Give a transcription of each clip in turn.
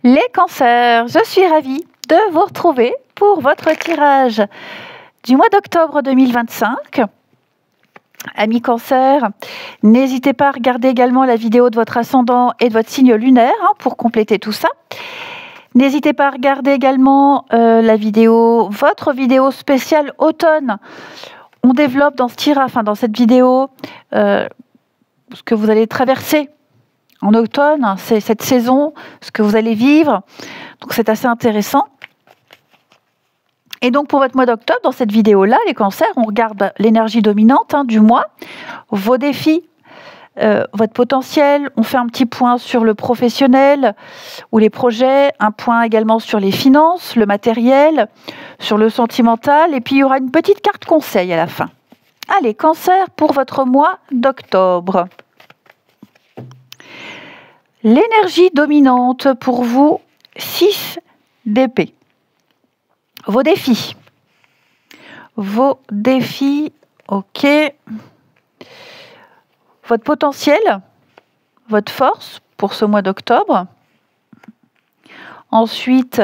Les cancers, je suis ravie de vous retrouver pour votre tirage du mois d'octobre 2025. Amis cancer, n'hésitez pas à regarder également la vidéo de votre ascendant et de votre signe lunaire pour compléter tout ça. N'hésitez pas à regarder également votre vidéo spéciale automne. On développe dans ce tirage, dans cette vidéo, ce que vous allez traverser en automne, c'est cette saison, ce que vous allez vivre. Donc c'est assez intéressant. Et donc pour votre mois d'octobre, dans cette vidéo-là, les cancers, on regarde l'énergie dominante du mois, vos défis, votre potentiel. On fait un petit point sur le professionnel ou les projets, un point également sur les finances, le matériel, sur le sentimental. Et puis il y aura une petite carte conseil à la fin. Allez, cancer pour votre mois d'octobre. L'énergie dominante pour vous, 6 d'épée. Vos défis. Vos défis, ok. Votre potentiel, votre force pour ce mois d'octobre. Ensuite,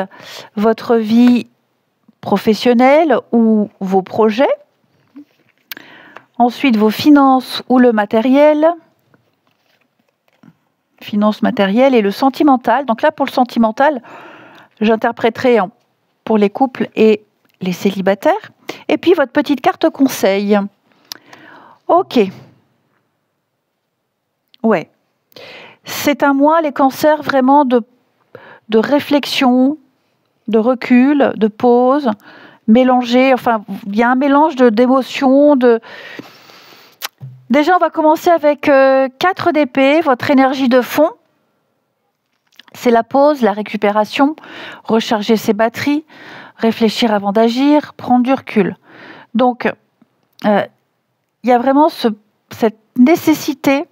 votre vie professionnelle ou vos projets. Ensuite, vos finances ou le matériel. Finances matérielles et le sentimental. Donc là, pour le sentimental, j'interpréterai pour les couples et les célibataires. Et puis, votre petite carte conseil. Ok. Ouais. C'est un mois, les cancers, vraiment de réflexion, de recul, de pause, mélangé. Enfin, il y a un mélange d'émotions, Déjà, on va commencer avec 4 d'épée, votre énergie de fond. C'est la pause, la récupération, recharger ses batteries, réfléchir avant d'agir, prendre du recul. Donc, il y a vraiment cette nécessité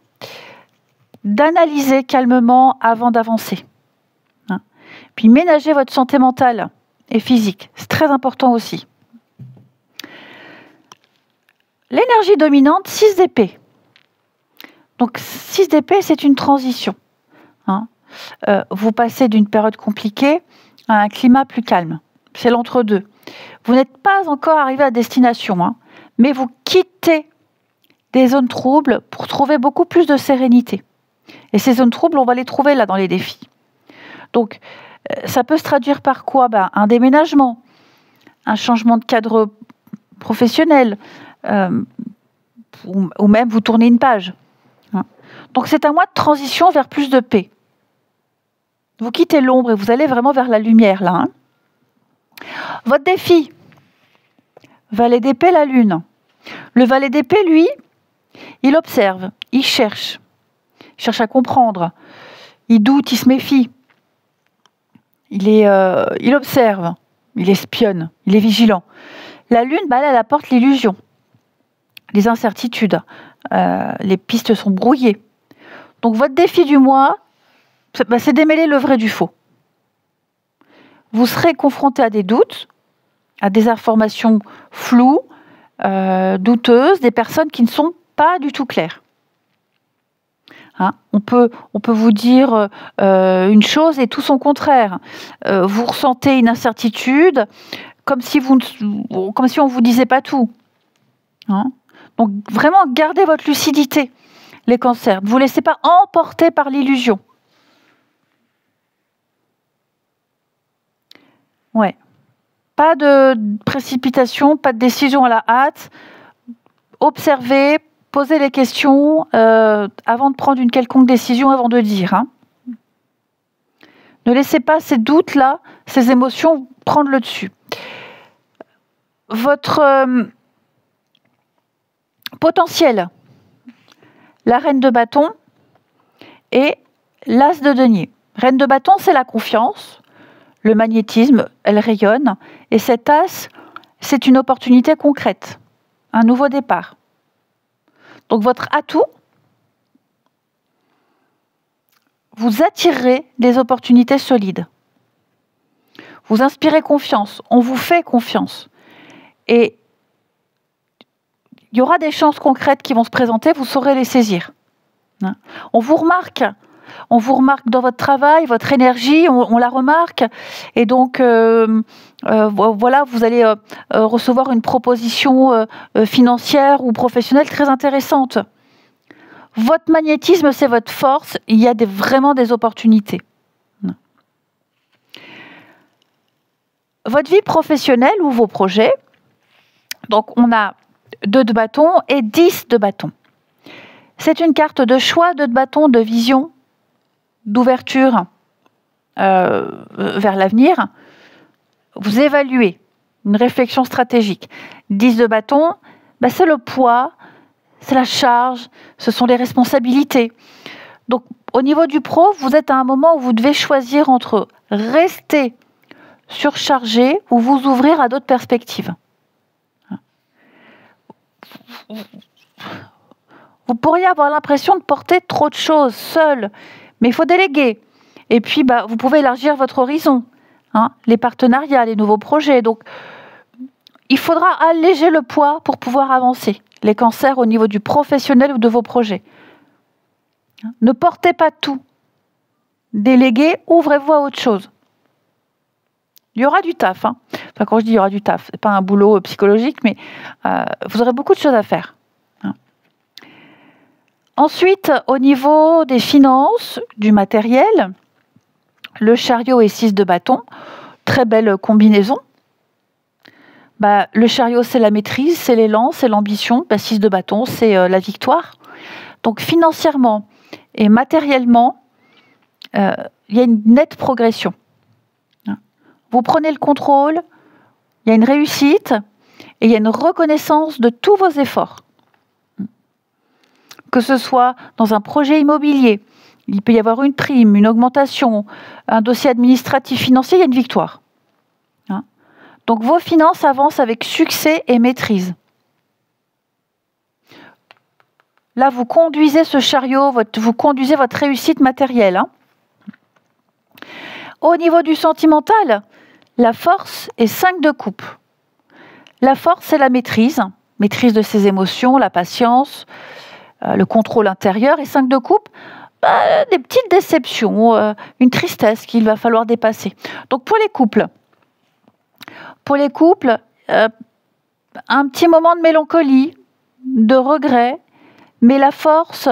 d'analyser calmement avant d'avancer. Puis, ménager votre santé mentale et physique. C'est très important aussi. L'énergie dominante, 6 d'épée. Donc 6 d'épée, c'est une transition. Vous passez d'une période compliquée à un climat plus calme. C'est l'entre-deux. Vous n'êtes pas encore arrivé à destination, mais vous quittez des zones troubles pour trouver beaucoup plus de sérénité. Et ces zones troubles, on va les trouver là dans les défis. Donc, ça peut se traduire par quoi ? Un déménagement, un changement de cadre professionnel, ou même vous tournez une page. Donc c'est un mois de transition vers plus de paix. Vous quittez l'ombre et vous allez vraiment vers la lumière là. Votre défi, valet d'épée, la lune. Le valet d'épée, lui, il observe, il cherche à comprendre, il doute, il se méfie, il observe, il espionne, il est vigilant. La lune, elle apporte l'illusion, les incertitudes, les pistes sont brouillées. Donc votre défi du mois, c'est démêler le vrai du faux. Vous serez confronté à des doutes, à des informations floues, douteuses, des personnes qui ne sont pas du tout claires. On peut vous dire une chose et tout son contraire. Vous ressentez une incertitude, comme si on ne vous disait pas tout. Donc vraiment, gardez votre lucidité, les cancers. Ne vous laissez pas emporter par l'illusion. Ouais. Pas de précipitation, pas de décision à la hâte. Observez, posez les questions avant de prendre une quelconque décision, avant de dire. Ne laissez pas ces doutes-là, ces émotions prendre le dessus. Votre potentiel, la reine de bâton et l'as de denier. Reine de bâton, c'est la confiance, le magnétisme, elle rayonne. Et cet as, c'est une opportunité concrète, un nouveau départ. Donc votre atout, vous attirez des opportunités solides. Vous inspirez confiance, on vous fait confiance. Et il y aura des chances concrètes qui vont se présenter, vous saurez les saisir. On vous remarque On vous remarque dans votre travail, votre énergie, on la remarque. Et donc, voilà, vous allez recevoir une proposition financière ou professionnelle très intéressante. Votre magnétisme, c'est votre force. Il y a vraiment des opportunités. Votre vie professionnelle ou vos projets. Donc, on a 2 de bâton et 10 de bâton. C'est une carte de choix, 2 de bâton, de vision, d'ouverture vers l'avenir. Vous évaluez une réflexion stratégique. 10 de bâton, c'est le poids, c'est la charge, ce sont les responsabilités. Donc, au niveau du pro, vous êtes à un moment où vous devez choisir entre rester surchargé ou vous ouvrir à d'autres perspectives. Vous pourriez avoir l'impression de porter trop de choses seul, mais il faut déléguer. Et puis, vous pouvez élargir votre horizon, les partenariats, les nouveaux projets. Donc, il faudra alléger le poids pour pouvoir avancer. Les cancers au niveau du professionnel ou de vos projets. Ne portez pas tout. Déléguez, ouvrez-vous à autre chose. Il y aura du taf. Enfin, quand je dis il y aura du taf, ce n'est pas un boulot psychologique, mais vous aurez beaucoup de choses à faire. Ensuite, au niveau des finances, du matériel, le chariot et 6 de bâton, très belle combinaison. Le chariot, c'est la maîtrise, c'est l'élan, c'est l'ambition. 6 de bâton, c'est la victoire. Donc financièrement et matériellement, il y a une nette progression. Vous prenez le contrôle, il y a une réussite et il y a une reconnaissance de tous vos efforts. Que ce soit dans un projet immobilier, il peut y avoir une prime, une augmentation, un dossier administratif financier, il y a une victoire. Donc vos finances avancent avec succès et maîtrise. Là, vous conduisez ce chariot, vous conduisez votre réussite matérielle. Au niveau du sentimental, la force est 5 de coupe. La force, c'est la maîtrise de ses émotions, la patience, le contrôle intérieur. Et 5 de coupe, des petites déceptions, une tristesse qu'il va falloir dépasser. Donc pour les couples, un petit moment de mélancolie, de regret, mais la force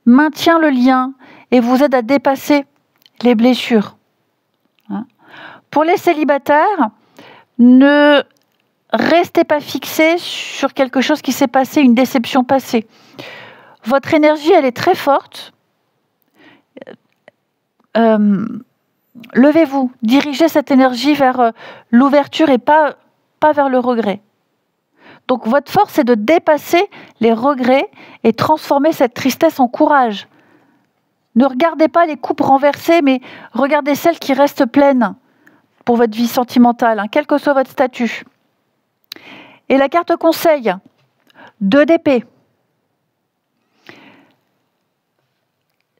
maintient le lien et vous aide à dépasser les blessures. Pour les célibataires, ne restez pas fixés sur quelque chose qui s'est passé, une déception passée. Votre énergie, elle est très forte. Levez-vous, dirigez cette énergie vers l'ouverture et pas vers le regret. Donc votre force est de dépasser les regrets et transformer cette tristesse en courage. Ne regardez pas les coupes renversées, mais regardez celles qui restent pleines pour votre vie sentimentale, quel que soit votre statut. Et la carte conseil, 2 d'épée.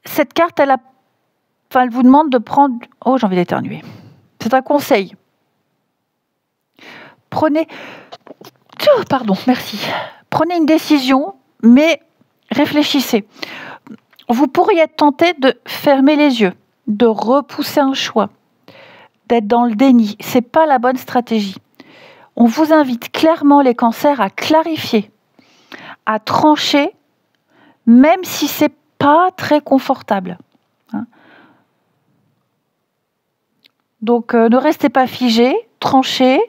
Cette carte, elle vous demande de prendre... Oh, j'ai envie d'éternuer. C'est un conseil. Prenez une décision, mais réfléchissez. Vous pourriez être tenté de fermer les yeux, de repousser un choix, d'être dans le déni. Ce n'est pas la bonne stratégie. On vous invite clairement, les cancers, à clarifier, à trancher, même si ce n'est pas très confortable. Donc, ne restez pas figés, tranchez.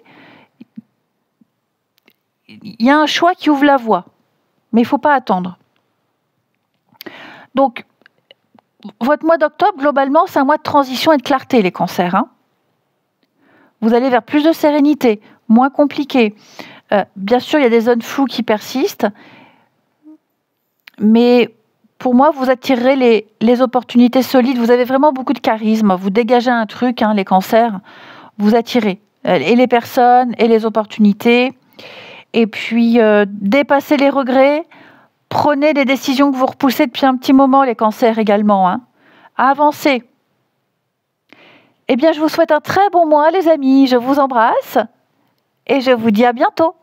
Il y a un choix qui ouvre la voie, mais il ne faut pas attendre. Donc, votre mois d'octobre, globalement, c'est un mois de transition et de clarté, les cancers. Vous allez vers plus de sérénité, moins compliqué. Bien sûr, il y a des zones floues qui persistent, mais pour moi, vous attirerez les opportunités solides. Vous avez vraiment beaucoup de charisme. Vous dégagez un truc, les cancers, vous attirez. Et les personnes, et les opportunités. Et puis, dépassez les regrets. Prenez des décisions que vous repoussez depuis un petit moment, les cancers également. Avancez. Eh bien, je vous souhaite un très bon mois, les amis. Je vous embrasse et je vous dis à bientôt.